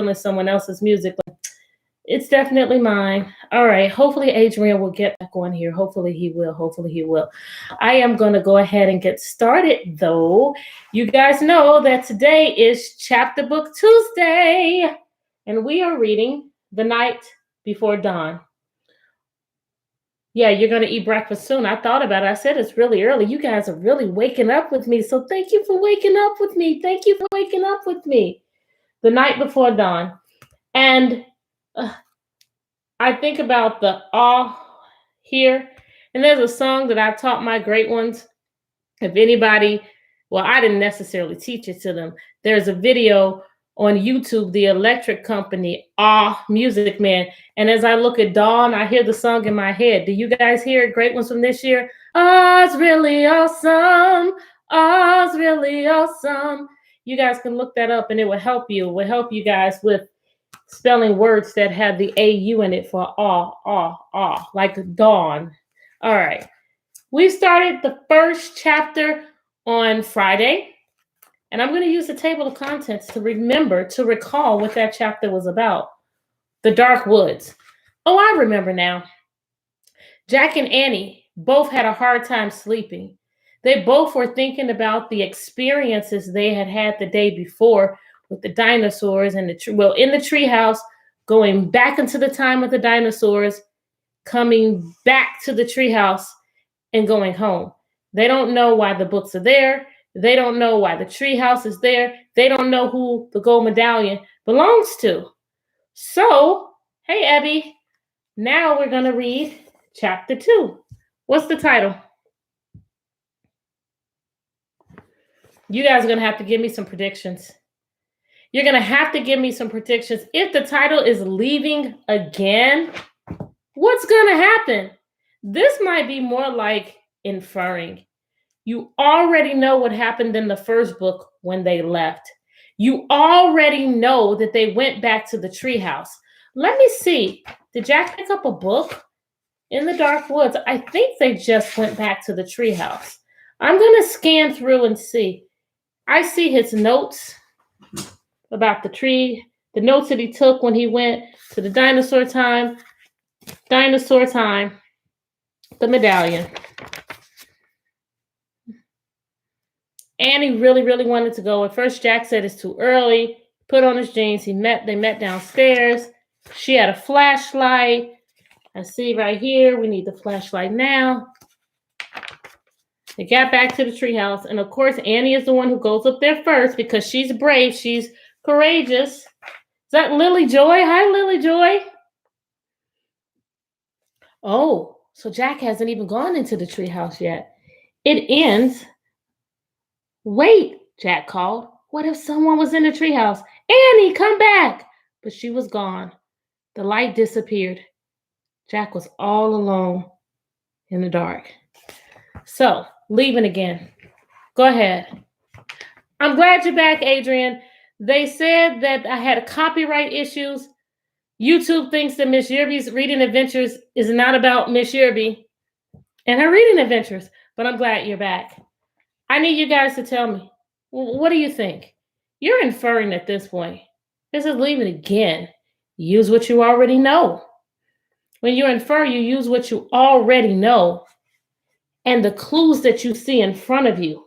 stealing someone else's music. It's definitely mine. All right. Hopefully, Adrian will get back on here. Hopefully, he will. Hopefully, he will. I am going to go ahead and get started, though. You guys know that today is Chapter Book Tuesday, and we are reading The Night Before Dawn. Yeah, you're going to eat breakfast soon. I thought about it. I said it's really early. You guys are really waking up with me. So thank you for waking up with me. Thank you for waking up with me. The Night Before Dawn. And I think about the awe here. And there's a song that I've taught my great ones. If anybody, well, I didn't necessarily teach it to them. There's a video on YouTube, the electric company, Awe Music Man. And as I look at Dawn, I hear the song in my head. Do you guys hear it? Great ones from this year. Aw's really awesome. Aw's really awesome. You guys can look that up and it will help you. It will help you guys with spelling words that have the AU in it for awe, like dawn. All right. We started the first chapter on Friday, and I'm going to use the table of contents to recall what that chapter was about. The Dark Woods. Oh, I remember now. Jack and Annie both had a hard time sleeping. They both were thinking about the experiences they had had the day before with the dinosaurs and in the treehouse, going back into the time of the dinosaurs, coming back to the treehouse, and going home. They don't know why the books are there. They don't know why the treehouse is there. They don't know who the gold medallion belongs to. So, hey, Abby, now we're going to read chapter 2. What's the title? You guys are going to have to give me some predictions. You're going to have to give me some predictions. If the title is Leaving Again, what's going to happen? This might be more like inferring. You already know what happened in the first book when they left. You already know that they went back to the treehouse. Let me see. Did Jack pick up a book in the Dark Woods? I think they just went back to the treehouse. I'm going to scan through and see. I see his notes about the tree, the notes that he took when he went to the dinosaur time, the medallion. Annie really, really wanted to go. At first, Jack said it's too early, put on his jeans. They met downstairs. She had a flashlight. I see right here, we need the flashlight now. They got back to the treehouse. And of course, Annie is the one who goes up there first because she's brave. She's courageous. Is that Lily Joy? Hi, Lily Joy. Oh, so Jack hasn't even gone into the treehouse yet. It ends. Wait, Jack called. What if someone was in the treehouse? Annie, come back. But she was gone. The light disappeared. Jack was all alone in the dark. So, leaving again. Go ahead. I'm glad you're back, Adrian. They said that I had copyright issues. YouTube thinks that Miss Yerby's reading adventures is not about Miss Yerby and her reading adventures, but I'm glad you're back. I need you guys to tell me, what do you think? You're inferring at this point. This is leaving again. Use what you already know. When you infer, you use what you already know and the clues that you see in front of you,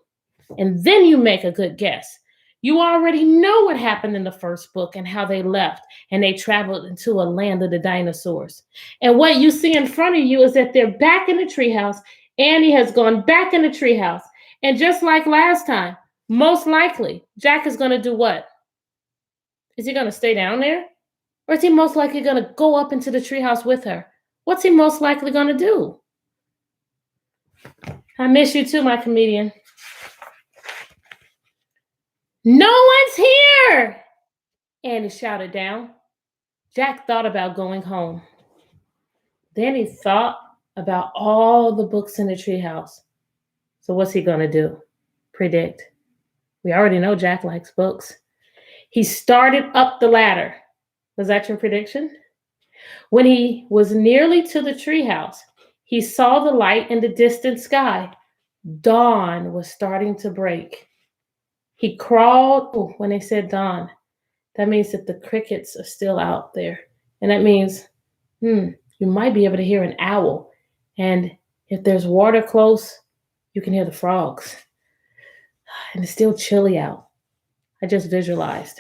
and then you make a good guess. You already know what happened in the first book and how they left and they traveled into a land of the dinosaurs. And what you see in front of you is that they're back in the treehouse. Annie has gone back in the treehouse. And just like last time, most likely, Jack is going to do what? Is he going to stay down there? Or is he most likely going to go up into the treehouse with her? What's he most likely going to do? I miss you too, my comedian. No one's here! Annie shouted down. Jack thought about going home. Then he thought about all the books in the treehouse. So what's he going to do? Predict. We already know Jack likes books. He started up the ladder. Was that your prediction? When he was nearly to the treehouse, he saw the light in the distant sky. Dawn was starting to break. He crawled, when they said dawn, That means that the crickets are still out there. And that means, you might be able to hear an owl. And if there's water close, you can hear the frogs. And it's still chilly out. I just visualized.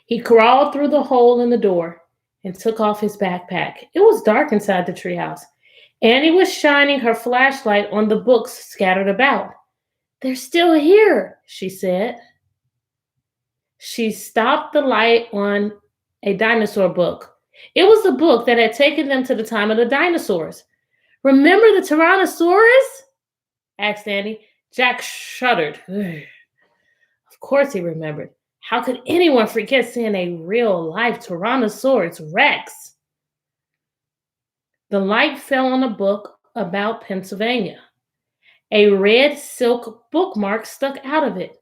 He crawled through the hole in the door and took off his backpack. It was dark inside the treehouse. Annie was shining her flashlight on the books scattered about. They're still here, she said. She stopped the light on a dinosaur book. It was the book that had taken them to the time of the dinosaurs. Remember the Tyrannosaurus? Asked Annie. Jack shuddered. Of course he remembered. How could anyone forget seeing a real-life Tyrannosaurus Rex? The light fell on a book about Pennsylvania. A red silk bookmark stuck out of it.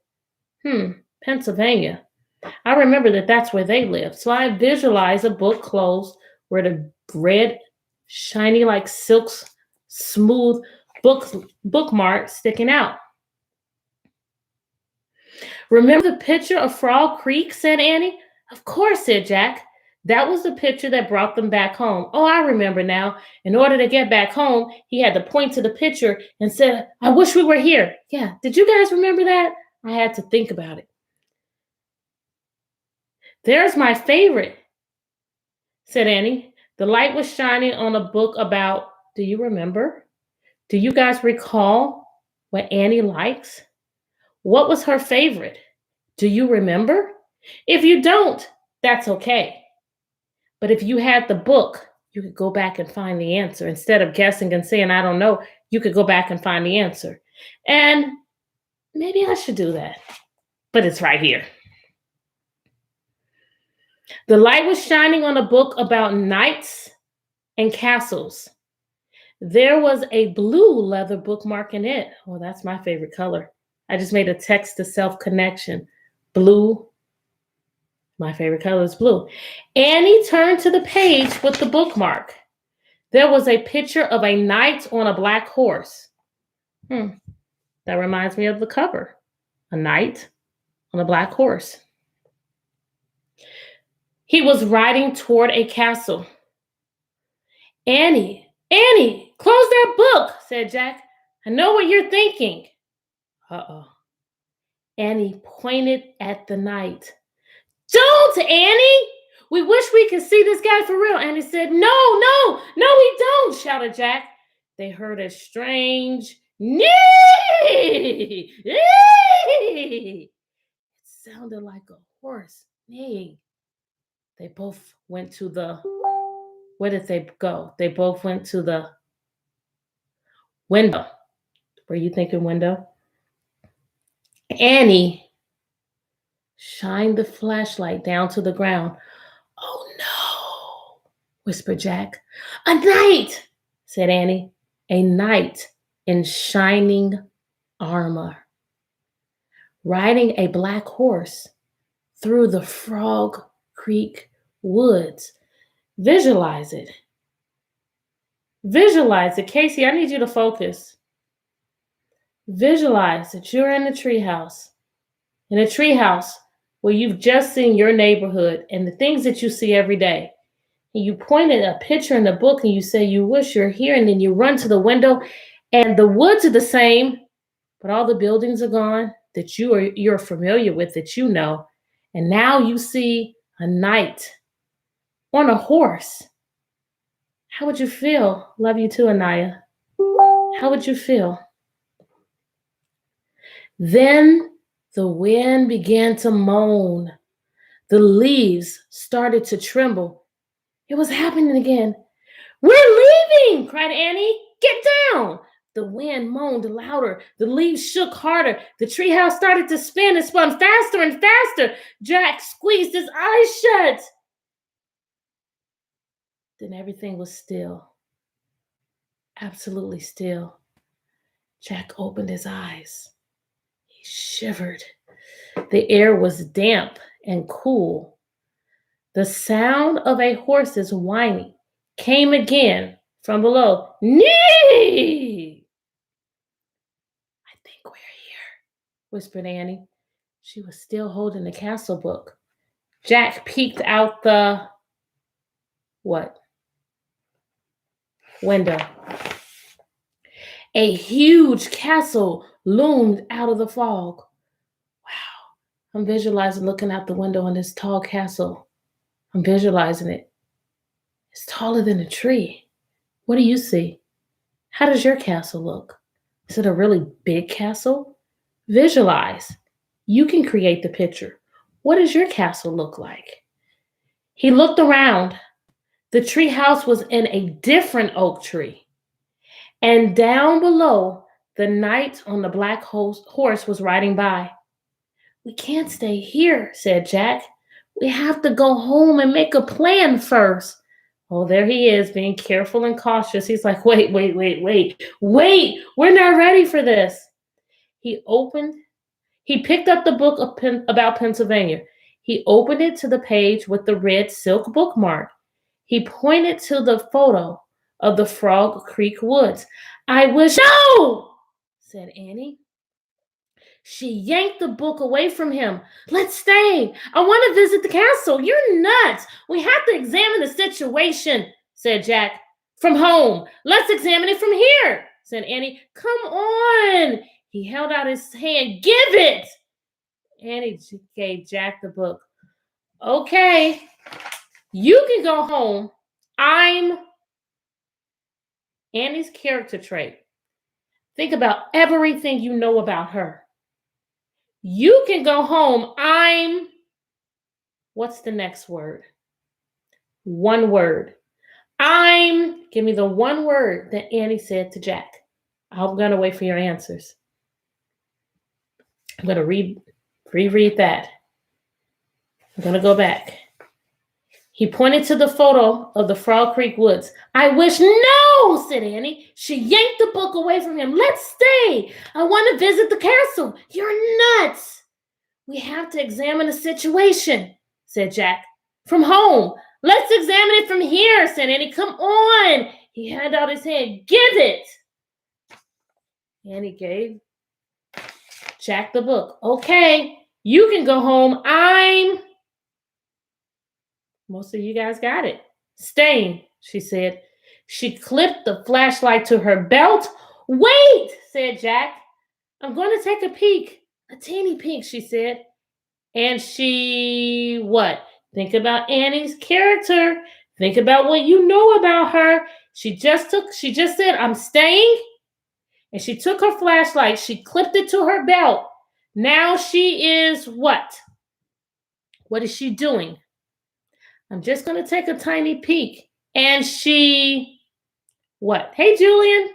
Pennsylvania. I remember that that's where they lived. So I visualized a book closed where the red, shiny like silk's smooth bookmark sticking out. Remember the picture of Frog Creek, said Annie. Of course, said Jack. That was the picture that brought them back home. Oh, I remember now. In order to get back home, he had to point to the picture and said, I wish we were here. Yeah, did you guys remember that? I had to think about it. There's my favorite, said Annie. The light was shining on a book about, do you remember? Do you guys recall what Annie likes? What was her favorite? Do you remember? If you don't, that's okay. But if you had the book, you could go back and find the answer. Instead of guessing and saying, I don't know, you could go back and find the answer. And maybe I should do that. But it's right here. The light was shining on a book about knights and castles. There was a blue leather bookmark in it. Oh, that's my favorite color. I just made a text-to-self connection. Blue. My favorite color is blue. Annie turned to the page with the bookmark. There was a picture of a knight on a black horse. That reminds me of the cover. A knight on a black horse. He was riding toward a castle. Annie, close that book, said Jack. I know what you're thinking. Uh-oh. Annie pointed at the knight. Don't, Annie! We wish we could see this guy for real. Annie said, No, we don't, shouted Jack. They heard a strange neigh. It sounded like a horse neighing. They both went to the... Where did they go? They both went to the window. Were you thinking window? Annie shined the flashlight down to the ground. Oh no, whispered Jack. A knight, said Annie. A knight in shining armor, riding a black horse through the Frog Creek woods. Visualize it. Visualize it. Casey, I need you to focus. Visualize that you're in a treehouse. In a treehouse where you've just seen your neighborhood and the things that you see every day. And you point at a picture in the book and you say, you wish you're here. And then you run to the window and the woods are the same, but all the buildings are gone that you're familiar with, that you know. And now you see a knight on a horse. How would you feel? Love you too, Anaya. How would you feel? Then the wind began to moan. The leaves started to tremble. It was happening again. We're leaving, cried Annie. Get down. The wind moaned louder. The leaves shook harder. The treehouse started to spin and spun faster and faster. Jack squeezed his eyes shut. Then everything was still. Absolutely still. Jack opened his eyes. He shivered. The air was damp and cool. The sound of a horse's whining came again from below. Neigh! I think we're here, whispered Annie. She was still holding the castle book. Jack peeked out the what? Window. A huge castle loomed out of the fog. Wow. I'm visualizing looking out the window on this tall castle. I'm visualizing it. It's taller than a tree. What do you see? How does your castle look? Is it a really big castle? Visualize. You can create the picture. What does your castle look like? He looked around. The tree house was in a different oak tree. And down below, the knight on the black horse was riding by. We can't stay here, said Jack. We have to go home and make a plan first. Oh, there he is, being careful and cautious. He's like, wait, we're not ready for this. He picked up the book about Pennsylvania. He opened it to the page with the red silk bookmark. He pointed to the photo of the Frog Creek woods. I wish, no, said Annie. She yanked the book away from him. Let's stay. I want to visit the castle. You're nuts. We have to examine the situation, said Jack. From home. Let's examine it from here, said Annie. Come on. He held out his hand. Give it. Annie gave Jack the book. Okay. You can go home. I'm Annie's character trait. Think about everything you know about her. You can go home. What's the next word? One word. Give me the one word that Annie said to Jack. I'm going to wait for your answers. I'm going to reread that. I'm going to go back. He pointed to the photo of the Frog Creek woods. I wish, no, said Annie. She yanked the book away from him. Let's stay. I want to visit the castle. You're nuts. We have to examine the situation, said Jack. From home. Let's examine it from here, said Annie. Come on. He held out his hand. Give it. Annie gave Jack the book. Okay, you can go home. Most of you guys got it. Staying, she said. She clipped the flashlight to her belt. Wait, said Jack. I'm going to take a peek. A teeny peek, she said. And she, what? Think about Annie's character. Think about what you know about her. She just said, I'm staying. And she took her flashlight. She clipped it to her belt. Now she is what? What is she doing? I'm just going to take a tiny peek. And she, what? Hey, Julian.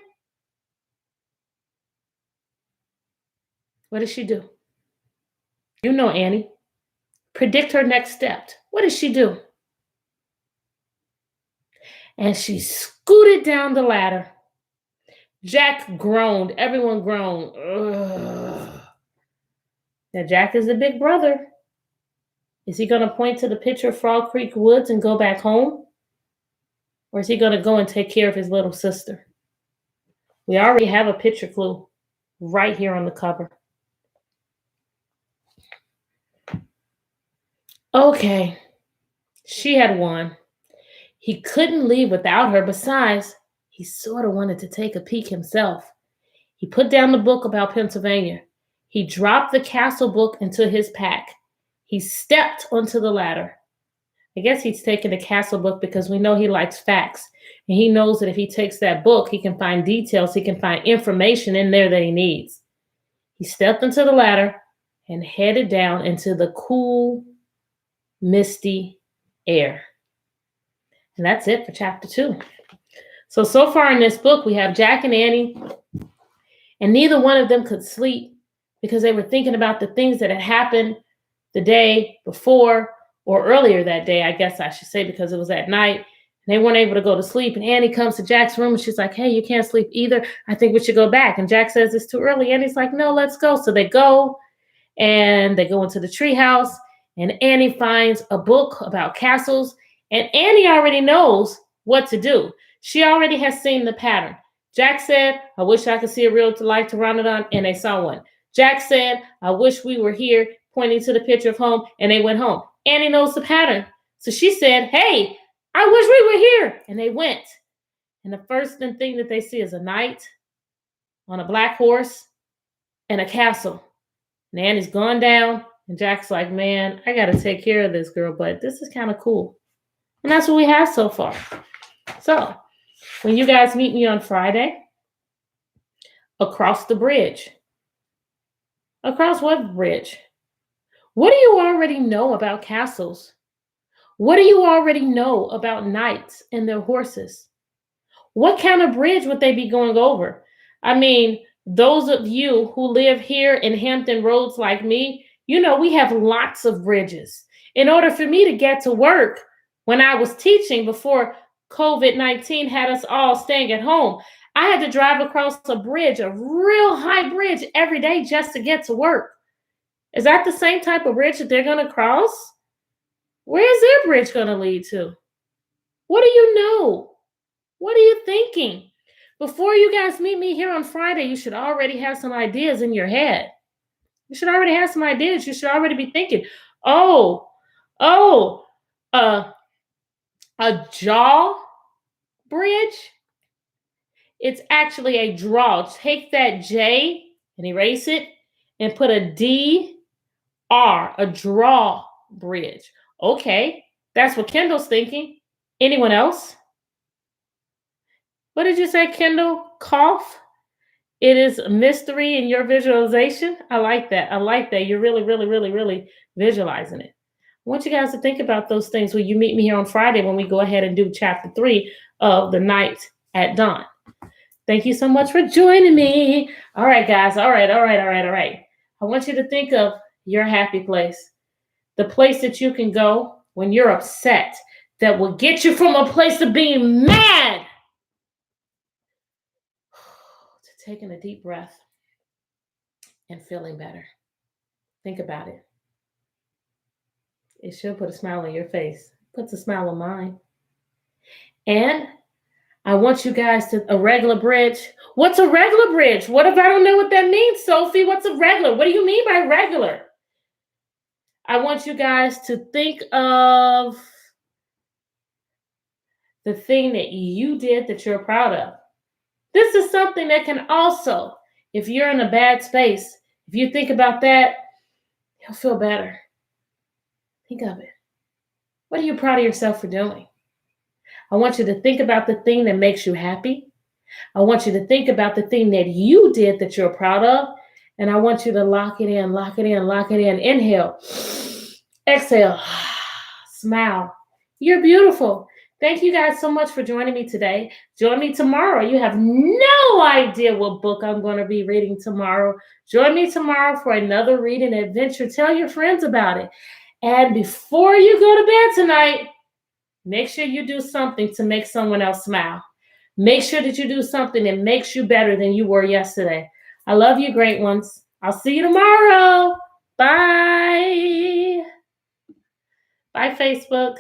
What does she do? You know Annie. Predict her next step. What does she do? And she scooted down the ladder. Jack groaned. Everyone groaned. Ugh. Now, Jack is the big brother. Is he going to point to the picture of Frog Creek Woods and go back home? Or is he going to go and take care of his little sister? We already have a picture clue right here on the cover. Okay, she had won. He couldn't leave without her. Besides, he sort of wanted to take a peek himself. He put down the book about Pennsylvania. He dropped the castle book into his pack. He stepped onto the ladder. I guess he's taking the castle book because we know he likes facts. And he knows that if he takes that book, he can find details. He can find information in there that he needs. He stepped into the ladder and headed down into the cool, misty air. And that's it for chapter 2. So far in this book, we have Jack and Annie, and neither one of them could sleep because they were thinking about the things that had happened the day before or earlier that day, I guess I should say, because it was at night. And they weren't able to go to sleep. And Annie comes to Jack's room and she's like, hey, you can't sleep either. I think we should go back. And Jack says it's too early. Annie's like, no, let's go. So they go and they go into the treehouse. And Annie finds a book about castles. And Annie already knows what to do. She already has seen the pattern. Jack said, I wish I could see a real-life pteranodon, and they saw one. Jack said, I wish we were here, pointing to the picture of home, and they went home. Annie knows the pattern. So she said, hey, I wish we were here. And they went. And the first thing that they see is a knight on a black horse and a castle. And Annie's gone down. And Jack's like, man, I got to take care of this girl, but this is kind of cool. And that's what we have so far. So when you guys meet me on Friday, across the bridge. Across what bridge? What do you already know about castles? What do you already know about knights and their horses? What kind of bridge would they be going over? I mean, those of you who live here in Hampton Roads like me, you know we have lots of bridges. In order for me to get to work when I was teaching before COVID-19 had us all staying at home, I had to drive across a bridge, a real high bridge every day just to get to work. Is that the same type of bridge that they're going to cross? Where is their bridge going to lead to? What do you know? What are you thinking? Before you guys meet me here on Friday, you should already have some ideas in your head. You should already have some ideas. You should already be thinking, a jaw bridge? It's actually a draw. Take that J and erase it and put a D-R, a draw bridge. Okay, that's what Kendall's thinking. Anyone else? What did you say, Kendall? Cough? It is a mystery in your visualization. I like that. I like that. You're really, really, really, really visualizing it. I want you guys to think about those things when you meet me here on Friday when we go ahead and do chapter 3 of The Night at Dawn. Thank you so much for joining me. All right, guys. All right. I want you to think of your happy place, the place that you can go when you're upset that will get you from a place of being mad to taking a deep breath and feeling better. Think about it. It should put a smile on your face. Puts a smile on mine. And I want you guys to, a regular bridge. What's a regular bridge? What if I don't know what that means, Sophie? What's a regular? What do you mean by regular? I want you guys to think of the thing that you did that you're proud of. This is something that can also, if you're in a bad space, if you think about that, you'll feel better. Think of it. What are you proud of yourself for doing? I want you to think about the thing that makes you happy. I want you to think about the thing that you did that you're proud of. And I want you to lock it in, lock it in, lock it in. Inhale, exhale, smile. You're beautiful. Thank you guys so much for joining me today. Join me tomorrow. You have no idea what book I'm going to be reading tomorrow. Join me tomorrow for another reading adventure. Tell your friends about it. And before you go to bed tonight, make sure you do something to make someone else smile. Make sure that you do something that makes you better than you were yesterday. I love you, great ones. I'll see you tomorrow. Bye. Bye, Facebook.